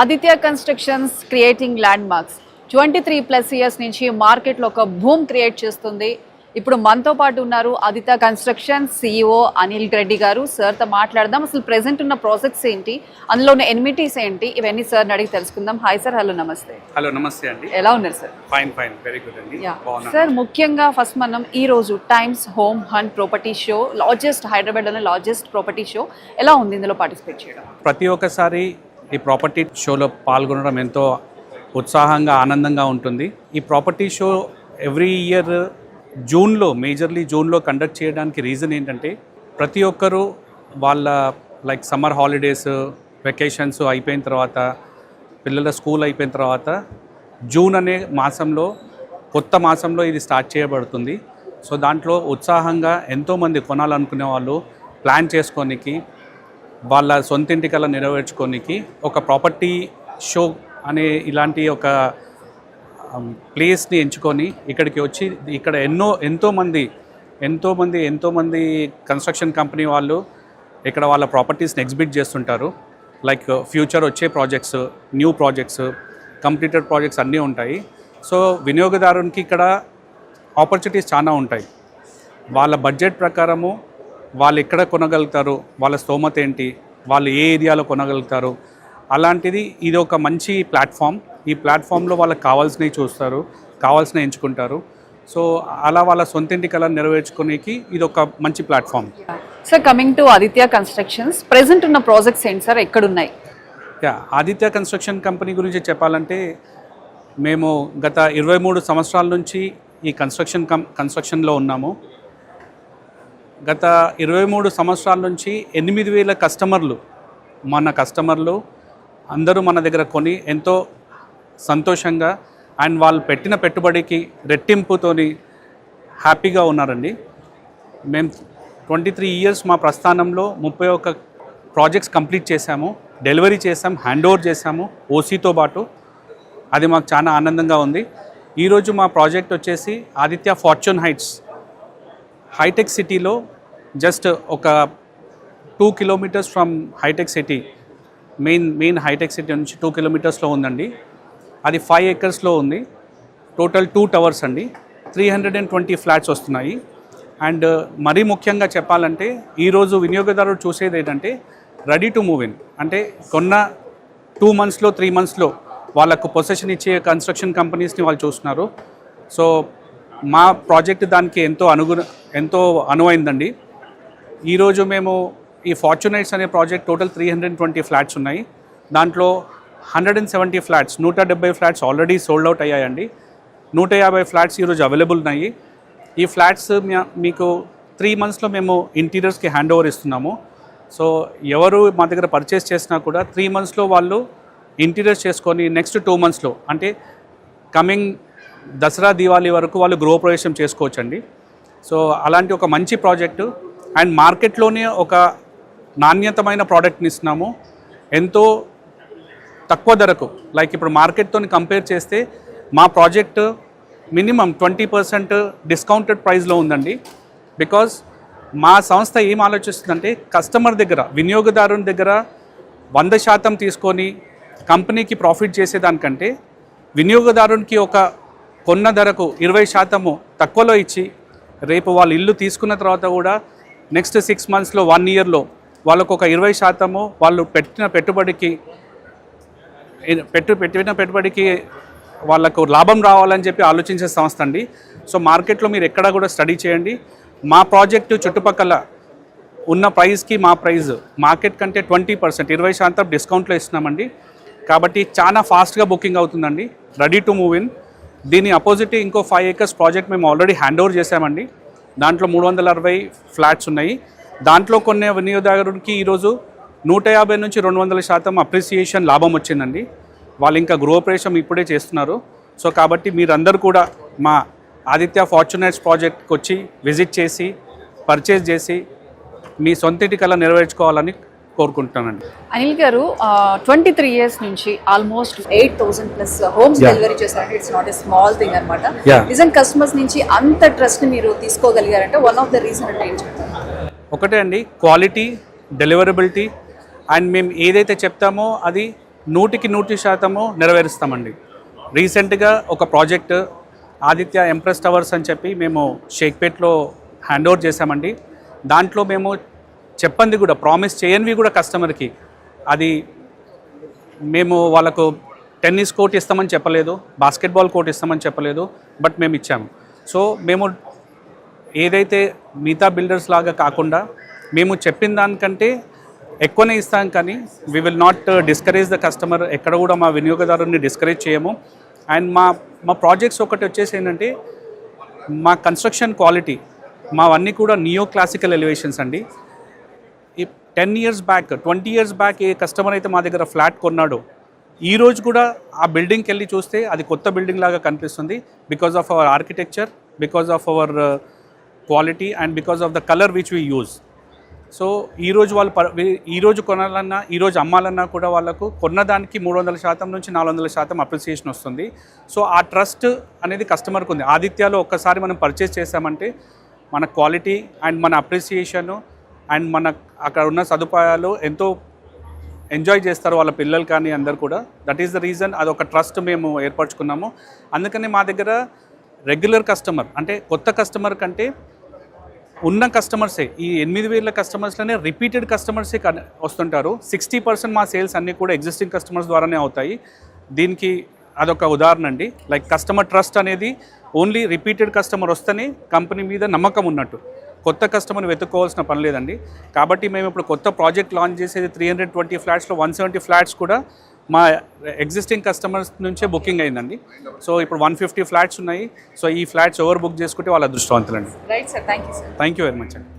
Aditya constructions creating land marks 23+ years నుంచి మార్కెట్లో ఒక భూమ్ క్రియేట్ చేస్తుంది. ఇప్పుడు మనతో పాటు ఉన్నారు ఆదిత్య కన్స్ట్రక్షన్స్ CEO అనిల్ రెడ్డి గారు. సార్తో మాట్లాడదాం. అసలు ప్రెసెంట్ ఉన్న ప్రాజెక్ట్స్ ఏంటి, అందులో ఉన్న ఎనిమిటీస్ ఏంటి, ఇవన్నీ సార్ని అడిగి తెలుసుకుందాం. Hi sir. హలో, నమస్తే. హలో, నమస్తే అండి. ఎలా ఉన్నారు సార్? ఫైన్, వెరీ గుడ్ అండి. సార్, ముఖ్యంగా ఫస్ట్ మనం ఈ రోజు times home hunt property show, హైదరాబాద్లోనే లార్జెస్ట్ ప్రాపర్టీ షో ఎలా ఉంది, ఇందులో పార్టిసిపేట్ చేయడం? ప్రతి ఒక్కసారి ఈ ప్రాపర్టీ షోలో పాల్గొనడం ఎంతో ఉత్సాహంగా, ఆనందంగా ఉంటుంది. ఈ property show every year majorly జూన్లో కండక్ట్ చేయడానికి రీజన్ ఏంటంటే, ప్రతి ఒక్కరూ వాళ్ళ సమ్మర్ హాలిడేస్, వెకేషన్స్ అయిపోయిన తర్వాత, పిల్లల స్కూల్ అయిపోయిన తర్వాత జూన్ అనే మాసంలో, కొత్త మాసంలో ఇది స్టార్ట్ చేయబడుతుంది. సో దాంట్లో ఉత్సాహంగా ఎంతోమంది కొనాలనుకునే వాళ్ళు ప్లాన్ చేసుకోనికి, వాళ్ళ సొంతింటి కల నెరవేర్చుకోనికి ఒక ప్రాపర్టీ షో అనే ఇలాంటి ఒక ప్లేస్ని ఎంచుకొని ఇక్కడికి వచ్చి, ఇక్కడ ఎంతోమంది కన్స్ట్రక్షన్ కంపెనీ వాళ్ళు ఇక్కడ వాళ్ళ ప్రాపర్టీస్ని ఎగ్జిబిట్ చేస్తుంటారు. ఫ్యూచర్ వచ్చే projects, new projects, completed projects అన్నీ ఉంటాయి. సో వినియోగదారునికి ఇక్కడ ఆపర్చునిటీస్ చాలా ఉంటాయి. వాళ్ళ బడ్జెట్ ప్రకారము వాళ్ళు ఎక్కడ కొనగలుగుతారు, వాళ్ళ స్తోమత ఏంటి, వాళ్ళు ఏ ఏరియాలో కొనగలుగుతారు, అలాంటిది ఇది ఒక మంచి ప్లాట్ఫామ్. ఈ ప్లాట్ఫామ్లో వాళ్ళకి కావాల్సినవి చూస్తారు, కావాల్సినవి ఎంచుకుంటారు. సో అలా వాళ్ళ సొంతింటి కళను నెరవేర్చుకోనికి ఇది ఒక మంచి platform. Sir, coming to Aditya constructions, present ఉన్న ప్రాజెక్ట్స్ ఏంటి సార్, ఎక్కడున్నాయి? ఆదిత్య కన్స్ట్రక్షన్ కంపెనీ గురించి చెప్పాలంటే, మేము గత 23 సంవత్సరాల నుంచి ఈ కన్స్ట్రక్షన్లో ఉన్నాము. గత 23 సంవత్సరాల నుంచి 8,000 కస్టమర్లు అందరూ మన దగ్గర కొని ఎంతో సంతోషంగా అండ్ వాళ్ళు పెట్టిన పెట్టుబడికి రెట్టింపుతోని హ్యాపీగా ఉన్నారండి. మేము 23 ఇయర్స్ మా ప్రస్థానంలో 31 ప్రాజెక్ట్స్ కంప్లీట్ చేశాము, డెలివరీ చేసాం, హ్యాండ్ ఓవర్ చేశాము ఓసీతో పాటు. అది మాకు చాలా ఆనందంగా ఉంది. ఈరోజు మా ప్రాజెక్ట్ వచ్చేసి ఆదిత్య ఫార్చ్యూన్ హైట్స్, హైటెక్ సిటీలో జస్ట్ ఒక 2 kilometres from hitech city, main hitech city నుంచి 2 కిలోమీటర్స్లో ఉందండి. అది 5 acresలో ఉంది. టోటల్ 2 towers అండి. 320 ఫ్లాట్స్ వస్తున్నాయి. అండ్ మరీ ముఖ్యంగా చెప్పాలంటే, ఈరోజు వినియోగదారుడు చూసేది ఏంటంటే రెడీ టు మూవ్ ఇన్. అంటే కొన్న 2 monthsలో 3 monthsలో వాళ్ళకు పొసెషన్ ఇచ్చే కన్స్ట్రక్షన్ కంపెనీస్ని వాళ్ళు చూస్తున్నారు. సో మా ప్రాజెక్ట్ దానికి ఎంతో అనువైందండి. ఈరోజు మేము ఈ ఫార్చ్యూనైట్స్ అనే ప్రాజెక్ట్ టోటల్ 320 ఫ్లాట్స్ ఉన్నాయి. దాంట్లో 170 flats, 170 flats already sold out అయ్యాయండి. 150 ఫ్లాట్స్ ఈరోజు అవైలబుల్ ఉన్నాయి. ఈ ఫ్లాట్స్ మీకు 3 monthsలో మేము ఇంటీరియర్స్కి హ్యాండ్ ఓవర్ ఇస్తున్నాము. సో ఎవరు మా దగ్గర పర్చేస్ చేసినా కూడా 3 monthsలో వాళ్ళు ఇంటీరియర్స్ చేసుకొని నెక్స్ట్ 2 monthsలో, అంటే కమింగ్ దసరా, దివాళీ వరకు వాళ్ళు గృహప్రవేశం చేసుకోవచ్చండి. సో అలాంటి ఒక మంచి ప్రాజెక్టు అండ్ మార్కెట్లోనే ఒక నాణ్యతమైన ప్రోడక్ట్ని ఇస్తున్నాము ఎంతో తక్కువ ధరకు. ఇప్పుడు మార్కెట్తో కంపేర్ చేస్తే మా ప్రాజెక్టు మినిమం 20% డిస్కౌంటెడ్ ప్రైస్లో ఉందండి. బికాజ్ మా సంస్థ ఏం ఆలోచిస్తుందంటే, కస్టమర్ దగ్గర, వినియోగదారుని దగ్గర 100% తీసుకొని కంపెనీకి ప్రాఫిట్ చేసేదానికంటే, వినియోగదారునికి ఒక కొన్న ధరకు 20% తక్కువలో ఇచ్చి, రేపు వాళ్ళు ఇల్లు తీసుకున్న తర్వాత కూడా నెక్స్ట్ 6 monthsలో 1 yearలో వాళ్ళకు ఒక 20% వాళ్ళు పెట్టిన పెట్టుబడికి వాళ్ళకు లాభం రావాలని చెప్పి ఆలోచించే సంస్థ అండి. సో మార్కెట్లో మీరు ఎక్కడ కూడా స్టడీ చేయండి. మా ప్రాజెక్టు చుట్టుపక్కల ఉన్న ప్రైస్కి మా ప్రైస్ మార్కెట్ కంటే 20%, 20% డిస్కౌంట్లో ఇస్తున్నామండి. కాబట్టి చాలా ఫాస్ట్గా బుకింగ్ అవుతుందండి, రెడీ టు మూవ్ ఇన్. దీని అపోజిట్ ఇంకో 5 acres ప్రాజెక్ట్ మేము ఆల్రెడీ హ్యాండ్ ఓవర్ చేసామండి. దాంట్లో 360 ఫ్లాట్స్ ఉన్నాయి. దాంట్లో కొన్ని వినియోగదారుడికి ఈరోజు 150 నుంచి 200% అప్రిసియేషన్ లాభం వచ్చిందండి. వాళ్ళు ఇంకా గృహప్రవేశం ఇప్పుడే చేస్తున్నారు. సో కాబట్టి మీరందరూ కూడా మా ఆదిత్య ఫార్చ్యూనైట్స్ ప్రాజెక్ట్కి వచ్చి విజిట్ చేసి, పర్చేజ్ చేసి మీ సొంతింటి కళ నెరవేర్చుకోవాలని కోరుకుంటున్నానండి. అనిల్ గారు, 23 years నుంచి ఆల్మోస్ట్ 8,000+ హోమ్స్ డెలివరీ చేశారంటే it's not a small thing అనమాట. నిజం కస్టమర్స్ నుంచి అంత ట్రస్ట్ మీరు తీసుకోగలిగారంటే వన్ ఆఫ్ ద రీజన్ అంటే ఏం చెప్తారు? ఒకటే అండి, క్వాలిటీ, డెలివరబిలిటీ అండ్ మేము ఏదైతే చెప్తామో అది 100% నెరవేరుస్తామండి. రీసెంట్గా ఒక ప్రాజెక్ట్ ఆదిత్య ఎంప్రెస్ టవర్స్ అని చెప్పి మేము షేక్పేట్లో హ్యాండ్ ఓవర్ చేశామండి. దాంట్లో మేము చెప్పంది కూడా, ప్రామిస్ చేయనివి కూడా కస్టమర్కి, అది మేము వాళ్ళకు టెన్నిస్ కోర్ట్ ఇస్తామని చెప్పలేదు, బాస్కెట్బాల్ కోర్ట్ ఇస్తామని చెప్పలేదు, బట్ మేము ఇచ్చాము. సో మేము ఏదైతే మిగతా బిల్డర్స్ లాగా కాకుండా మేము చెప్పిన దానికంటే ఎక్కువనే ఇస్తాం, కానీ we will not discourage the customer. ఎక్కడ కూడా మా వినియోగదారుని డిస్కరేజ్ చేయము. అండ్ మా ప్రాజెక్ట్స్ ఒకటి వచ్చేసి ఏంటంటే మా కన్స్ట్రక్షన్ క్వాలిటీ, మావన్నీ కూడా నియో క్లాసికల్ ఎలివేషన్స్ అండి. 10 years బ్యాక్ 20 years బ్యాక్ ఏ కస్టమర్ అయితే మా దగ్గర ఫ్లాట్ కొన్నాడో ఈ రోజు కూడా ఆ బిల్డింగ్కి వెళ్ళి చూస్తే అది కొత్త బిల్డింగ్ లాగా కనిపిస్తుంది. Because of our architecture, because of our quality and because of the colour which we use. So ఈరోజు వాళ్ళు ఈరోజు కొనాలన్నా, ఈరోజు అమ్మాలన్నా కూడా వాళ్ళకు కొన్నదానికి 300% నుంచి 400% అప్రిసియేషన్ వస్తుంది. సో ఆ ట్రస్ట్ అనేది కస్టమర్కి ఉంది. ఆదిత్యలో ఒక్కసారి మనం పర్చేస్ చేసామంటే మన క్వాలిటీ అండ్ మన అప్రిసియేషను అండ్ మన అక్కడ ఉన్న సదుపాయాలు ఎంతో ఎంజాయ్ చేస్తారు వాళ్ళ పిల్లలు కానీ అందరు కూడా. దట్ ఈస్ ద రీజన్, అదొక ట్రస్ట్ మేము ఏర్పరచుకున్నాము. అందుకని మా దగ్గర రెగ్యులర్ కస్టమర్ అంటే కొత్త కస్టమర్ కంటే ఉన్న కస్టమర్సే, ఈ 8,000 కస్టమర్స్లోనే రిపీటెడ్ కస్టమర్సే వస్తుంటారు. 60% మా సేల్స్ అన్నీ కూడా ఎగ్జిస్టింగ్ కస్టమర్స్ ద్వారానే అవుతాయి. దీనికి అదొక ఉదాహరణ అండి. లైక్ కస్టమర్ ట్రస్ట్ అనేది ఓన్లీ రిపీటెడ్ కస్టమర్ వస్తేనే కంపెనీ మీద నమ్మకం ఉన్నట్టు. కొత్త కస్టమర్ని వెతుక్కోవాల్సిన పని లేదండి. కాబట్టి మేము ఇప్పుడు కొత్త ప్రాజెక్ట్ లాంచ్ చేసేది 320 ఫ్లాట్స్లో 170 ఫ్లాట్స్ కూడా మా ఎగ్జిస్టింగ్ కస్టమర్స్ నుంచే బుకింగ్ అయిందండి. సో ఇప్పుడు 150 ఫ్లాట్స్ ఉన్నాయి. సో ఈ ఫ్లాట్స్ ఎవరు బుక్ చేసుకుంటే వాళ్ళ అదృష్టవంతులండి. Right sir, thank you sir. Thank you very much అండి.